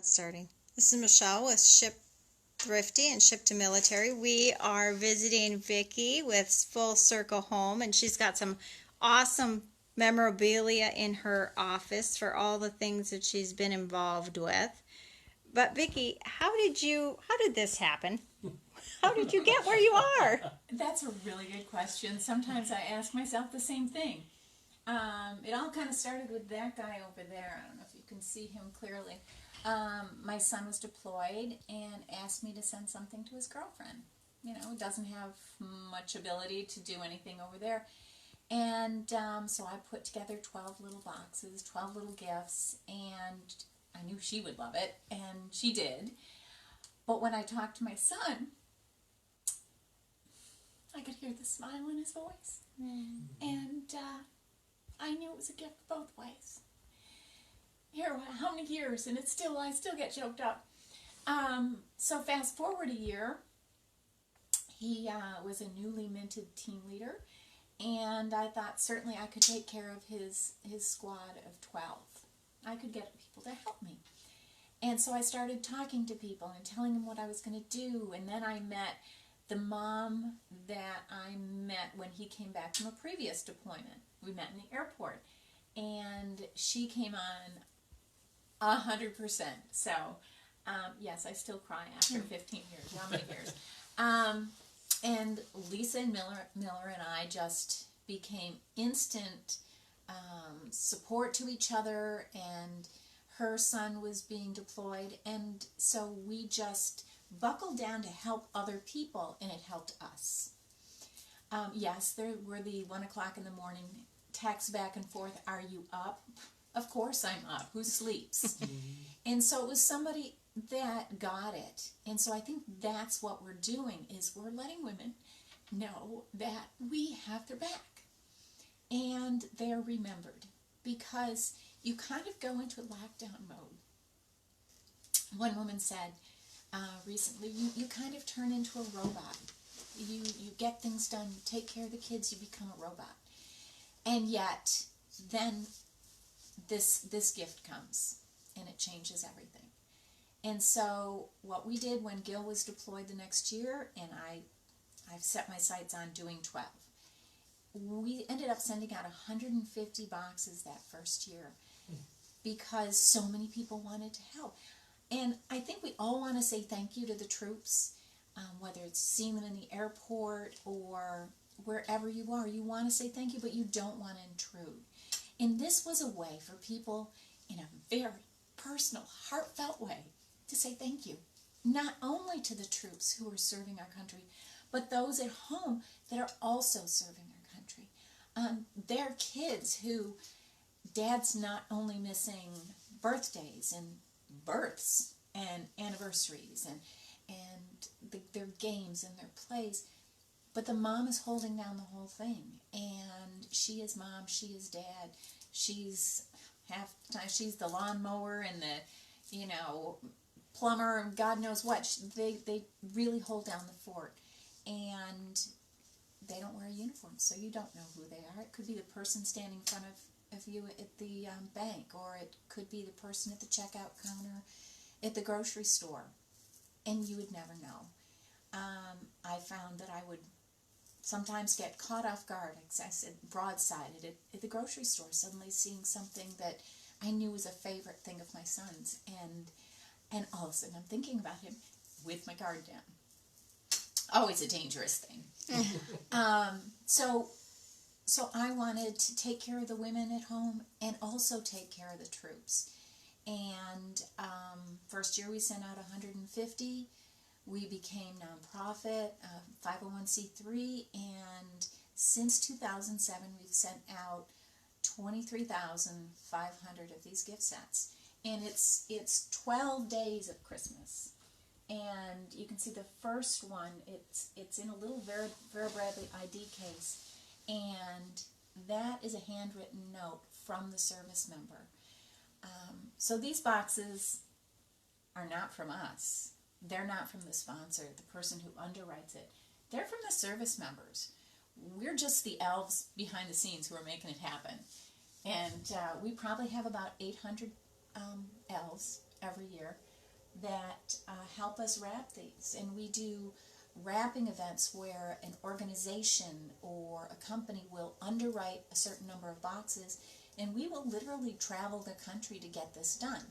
Not starting. This is Michelle with Shipthrifty and Ship to Military. We are visiting Vickie with Full Circle Home, and she's got some awesome memorabilia in her office for all the things that she's been involved with. But Vickie, how did this happen? How did you get where you are? That's a really good question. Sometimes I ask myself the same thing. It all kind of started with that guy over there. I don't know if you can see him clearly. My son was deployed and asked me to send something to his girlfriend. You know, doesn't have much ability to do anything over there. And so I put together 12 little boxes, 12 little gifts, and I knew she would love it, and she did. But when I talked to my son, I could hear the smile in his voice. And I knew it was a gift both ways. Here, how many years, and I still get choked up. So fast forward a year, he was a newly minted team leader, and I thought certainly I could take care of his squad of 12. I could get people to help me. And so I started talking to people and telling them what I was going to do, and then I met the mom that I met when he came back from a previous deployment. We met in the airport, and she came on 100%. So, yes, I still cry after 15 years. How many years? And Lisa and Miller and I just became instant support to each other, and her son was being deployed, and so we just buckled down to help other people, and it helped us. Yes, there were the 1 o'clock in the morning texts back and forth, are you up? Of course I'm up. Who sleeps? And so it was somebody that got it. And so I think that's what we're doing, is we're letting women know that we have their back. And they're remembered. Because you kind of go into lockdown mode. One woman said recently, you kind of turn into a robot. You get things done, you take care of the kids, you become a robot. And yet, then this gift comes, and it changes everything. And so what we did when Gil was deployed the next year, and I've set my sights on doing 12, we ended up sending out 150 boxes that first year because so many people wanted to help. And I think we all want to say thank you to the troops, whether it's seeing them in the airport or wherever you are. You want to say thank you, but you don't want to intrude. And this was a way for people in a very personal, heartfelt way to say thank you, not only to the troops who are serving our country, but those at home that are also serving our country. Their kids who dad's not only missing birthdays and births and anniversaries and their games and their plays, but the mom is holding down the whole thing, and she is mom, she is dad, she's half the time she's the lawnmower and the plumber and God knows what. They really hold down the fort, and they don't wear a uniform, so you don't know who they are. It could be the person standing in front of you at the bank, or it could be the person at the checkout counter at the grocery store, and you would never know. I found that I would sometimes get caught off guard, as I said, broadsided at the grocery store, suddenly seeing something that I knew was a favorite thing of my son's, and all of a sudden I'm thinking about him with my guard down. Always a dangerous thing. So I wanted to take care of the women at home and also take care of the troops. And first year we sent out 150. We became nonprofit, 501c3, and since 2007 we've sent out 23,500 of these gift sets. And it's 12 days of Christmas. And you can see the first one, it's in a little Vera Bradley ID case, and that is a handwritten note from the service member. So these boxes are not from us. They're not from the sponsor, the person who underwrites it. They're from the service members. We're just the elves behind the scenes who are making it happen. And we probably have about 800 elves every year. that help us wrap these. And we do wrapping events where an organization or a company will underwrite a certain number of boxes, and we will literally travel the country to get this done.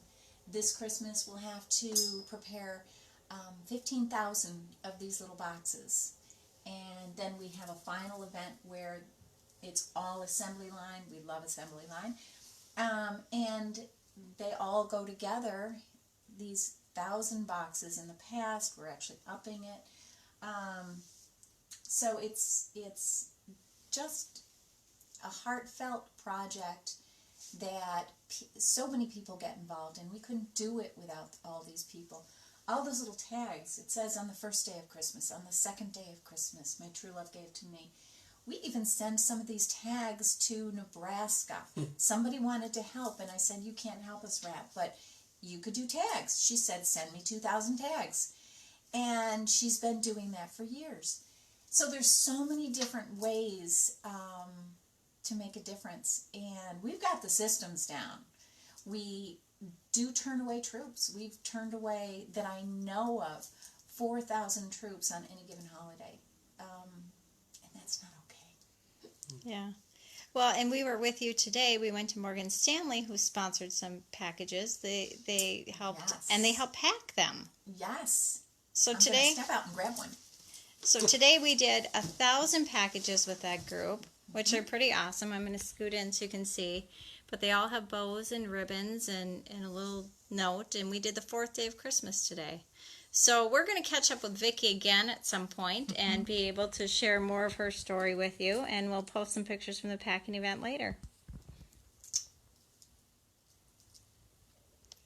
This Christmas we'll have to prepare 15,000 of these little boxes. And then we have a final event where it's all assembly line. We love assembly line. And they all go together, these 1,000 boxes. In the past, we're actually upping it. So it's just a heartfelt project that so many people get involved in. We couldn't do it without all these people. All those little tags. It says on the first day of Christmas, on the second day of Christmas, my true love gave to me. We even send some of these tags to Nebraska. Somebody wanted to help, and I said, you can't help us wrap, but you could do tags. She said, send me 2,000 tags. And she's been doing that for years. So there's so many different ways to make a difference. And we've got the systems down. We do turn away troops. We've turned away, that I know of, 4,000 troops on any given holiday. And that's not okay. Yeah. Well, and we were with you today. We went to Morgan Stanley, who sponsored some packages. They helped, Yes. and they helped pack them. Yes. So I'm today, gonna step out and grab one. so today we did 1,000 packages with that group, which are pretty awesome. I'm going to scoot in so you can see. But they all have bows and ribbons and a little note. And we did the 4th day of Christmas today. So we're going to catch up with Vickie again at some point and be able to share more of her story with you. And we'll post some pictures from the packing event later.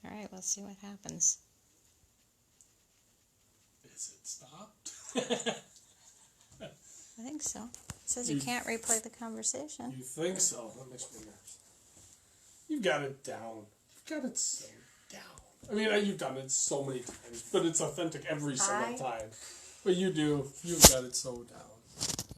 All right, let's see what happens. Is it stopped? I think so. It says you can't replay the conversation. You think so? That makes me nervous. You've got it down. You've got it so down. I mean, you've done it so many times, but it's authentic every single time. But you've got it so down.